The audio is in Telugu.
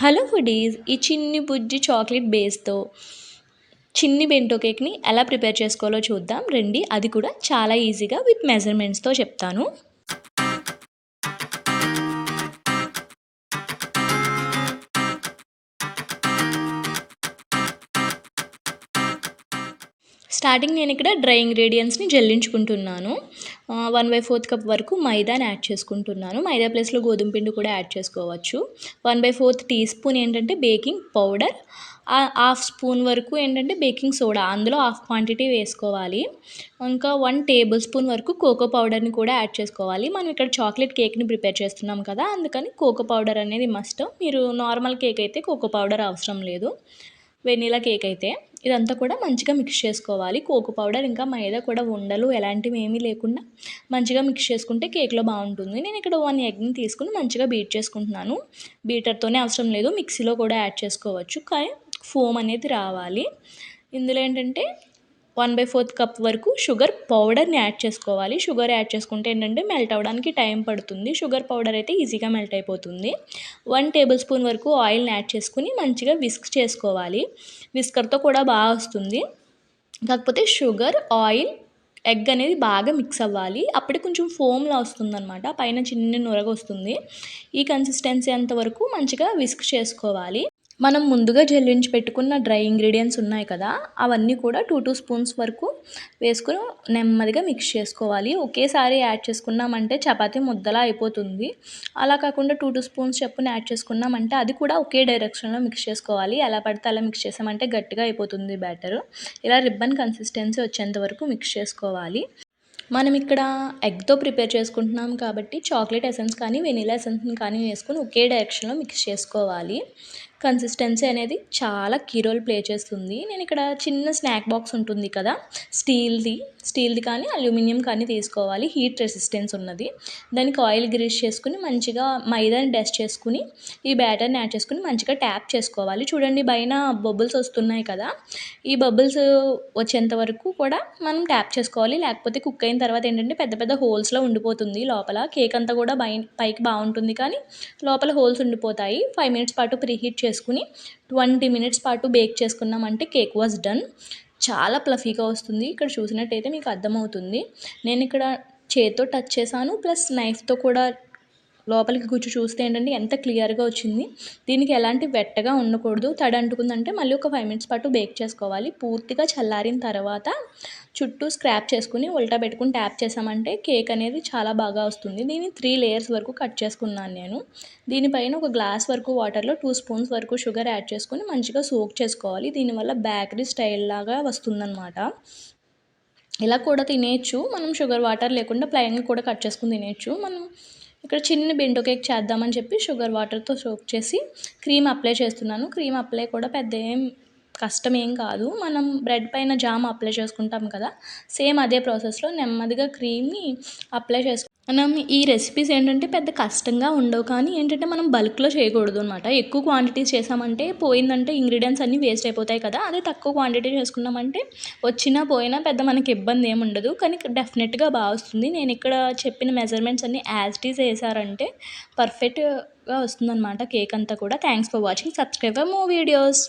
హలో ఫుడీస్, ఈ చిన్ని బుజ్జి చాక్లెట్ బేస్తో చిన్ని బెంటో కేక్ని ఎలా ప్రిపేర్ చేసుకోవాలో చూద్దాం రండి. అది కూడా చాలా ఈజీగా విత్ మెజర్మెంట్స్తో చెప్తాను. స్టార్టింగ్ నేను ఇక్కడ డ్రై ఇంగ్రీడియంట్స్ని జల్లించుకుంటున్నాను. 1/4 కప్ వరకు మైదాని యాడ్ చేసుకుంటున్నాను. మైదా ప్లేస్లో గోధుమ పిండి కూడా యాడ్ చేసుకోవచ్చు. 1/4 టీ స్పూన్ ఏంటంటే బేకింగ్ పౌడర్, హాఫ్ స్పూన్ వరకు ఏంటంటే బేకింగ్ సోడా, అందులో హాఫ్ క్వాంటిటీ వేసుకోవాలి. ఇంకా 1 టేబుల్ స్పూన్ వరకు కోకో పౌడర్ని కూడా యాడ్ చేసుకోవాలి. మనం ఇక్కడ చాక్లెట్ కేక్ని ప్రిపేర్ చేస్తున్నాం కదా, అందుకని కోకో పౌడర్ అనేది మస్ట్. మీరు నార్మల్ కేక్ అయితే కోకో పౌడర్ అవసరం లేదు. వెనీలా కేక్ అయితే ఇదంతా కూడా మంచిగా మిక్స్ చేసుకోవాలి. కోకో పౌడర్ ఇంకా మైదా కూడా ఉండలు ఎలాంటివి ఏమీ లేకుండా మంచిగా మిక్స్ చేసుకుంటే కేక్లో బాగుంటుంది. నేను ఇక్కడ 1 ఎగ్ని తీసుకుని మంచిగా బీట్ చేసుకుంటున్నాను. బీటర్తోనే అవసరం లేదు, మిక్సీలో కూడా యాడ్ చేసుకోవచ్చు, కానీ ఫోమ్ అనేది రావాలి. ఇందులో ఏంటంటే 1/4 కప్ వరకు షుగర్ పౌడర్ని యాడ్ చేసుకోవాలి. షుగర్ యాడ్ చేసుకుంటే ఏంటంటే మెల్ట్ అవ్వడానికి టైం పడుతుంది. షుగర్ పౌడర్ అయితే ఈజీగా మెల్ట్ అయిపోతుంది. 1 టేబుల్ స్పూన్ వరకు ఆయిల్ని యాడ్ చేసుకుని మంచిగా విస్క్ చేసుకోవాలి. విస్కర్తో కూడా బాగా వస్తుంది, కాకపోతే షుగర్, ఆయిల్, ఎగ్ అనేది బాగా మిక్స్ అవ్వాలి. అప్పుడే కొంచెం ఫోమ్లా వస్తుందన్నమాట, పైన చిన్న నొరగ వస్తుంది. ఈ కన్సిస్టెన్సీ అంతవరకు మంచిగా విస్క్ చేసుకోవాలి. మనం ముందుగా జల్లించి పెట్టుకున్న డ్రై ఇంగ్రీడియంట్స్ ఉన్నాయి కదా, అవన్నీ కూడా 2 స్పూన్స్ వరకు వేసుకుని నెమ్మదిగా మిక్స్ చేసుకోవాలి. ఒకేసారి యాడ్ చేసుకున్నామంటే చపాతీ ముద్దలా అయిపోతుంది. అలా కాకుండా 2 స్పూన్స్ చొప్పున యాడ్ చేసుకున్నామంటే అది కూడా ఒకే డైరెక్షన్లో మిక్స్ చేసుకోవాలి. ఎలా పడితే అలా మిక్స్ చేసామంటే గట్టిగా అయిపోతుంది బ్యాటర్. ఇలా రిబ్బన్ కన్సిస్టెన్సీ వచ్చేంత వరకు మిక్స్ చేసుకోవాలి. మనం ఇక్కడ ఎగ్తో ప్రిపేర్ చేసుకుంటున్నాం కాబట్టి చాక్లెట్ ఎసెన్స్ కానీ వెనీలా ఎసెన్స్ని కానీ వేసుకొని ఒకే డైరెక్షన్లో మిక్స్ చేసుకోవాలి. కన్సిస్టెన్సీ అనేది చాలా కీ రోల్ ప్లే చేస్తుంది. నేను ఇక్కడ చిన్న స్నాక్ బాక్స్ ఉంటుంది కదా, స్టీల్ది కానీ అల్యూమినియం కానీ తీసుకోవాలి, హీట్ రెసిస్టెన్స్ ఉన్నది. దానికి ఆయిల్ గ్రీస్ చేసుకుని మంచిగా మైదాని డస్ట్ చేసుకుని ఈ బ్యాటర్ని యాడ్ చేసుకుని మంచిగా ట్యాప్ చేసుకోవాలి. చూడండి పైన బబుల్స్ వస్తున్నాయి కదా, ఈ బబుల్స్ వచ్చేంత వరకు కూడా మనం ట్యాప్ చేసుకోవాలి. లేకపోతే కుక్ అయిన తర్వాత ఏంటంటే పెద్ద పెద్ద హోల్స్లో ఉండిపోతుంది. లోపల కేక్ అంతా కూడా పైకి బాగుంటుంది, కానీ లోపల హోల్స్ ఉండిపోతాయి. 5 మినిట్స్ పాటు ప్రీహీట్ చేసుకుని 20 మినిట్స్ పాటు బేక్ చేసుకున్నామంటే కేక్ వాజ్ డన్. చాలా ప్లఫీగా వస్తుంది. ఇక్కడ చూసినట్టయితే మీకు అర్థమవుతుంది. నేను ఇక్కడ చేత్తో టచ్ చేశాను, ప్లస్ నైఫ్తో కూడా లోపలికి గుచ్చి చూస్తే ఏంటంటే ఎంత క్లియర్గా వచ్చింది. దీనికి ఎలాంటి వెట్టగా ఉండకూడదు. తడి అంటుకుందంటే మళ్ళీ ఒక 5 మినిట్స్ పాటు బేక్ చేసుకోవాలి. పూర్తిగా చల్లారిన తర్వాత చుట్టూ స్క్రాప్ చేసుకుని ఉల్టా పెట్టుకుని ట్యాప్ చేసామంటే కేక్ అనేది చాలా బాగా వస్తుంది. దీన్ని 3 లేయర్స్ వరకు కట్ చేసుకున్నాను నేను. దీనిపైన ఒక గ్లాస్ వరకు వాటర్లో 2 స్పూన్స్ వరకు షుగర్ యాడ్ చేసుకుని మంచిగా సోక్ చేసుకోవాలి. దీనివల్ల బేకరీ స్టైల్ లాగా వస్తుందన్నమాట. ఇలా కూడా తినేయచ్చు. మనం షుగర్ వాటర్ లేకుండా ప్లెయిన్గా కూడా కట్ చేసుకుని తినేయచ్చు. మనం ఇక్కడ చిన్న బెంటో కేక్ చేద్దామని చెప్పి షుగర్ వాటర్తో సోక్ చేసి క్రీమ్ అప్లై చేస్తున్నాను. క్రీమ్ అప్లై కూడా పెద్ద కష్టం ఏం కాదు. మనం బ్రెడ్ పైన జామ్ అప్లై చేసుకుంటాం కదా, సేమ్ అదే ప్రాసెస్లో నెమ్మదిగా క్రీమ్ని అప్లై మనం ఈ రెసిపీస్ ఏంటంటే పెద్ద కష్టంగా ఉండవు, కానీ ఏంటంటే మనం బల్క్లో చేయకూడదు అనమాట. ఎక్కువ క్వాంటిటీస్ చేసామంటే పోయిందంటే ఇంగ్రీడియంట్స్ అన్నీ వేస్ట్ అయిపోతాయి కదా, అదే తక్కువ క్వాంటిటీ చేసుకున్నామంటే వచ్చినా పోయినా పెద్ద మనకి ఇబ్బంది ఏమి ఉండదు, కానీ డెఫినెట్గా బాగా వస్తుంది. నేను ఇక్కడ చెప్పిన మెజర్మెంట్స్ అన్నీ యాజ్ ఇట్ ఈజ్ వేసారంటే పర్ఫెక్ట్గా వస్తుందన్నమాట కేక్ అంతా కూడా. Thanks for watching. Subscribe for more videos.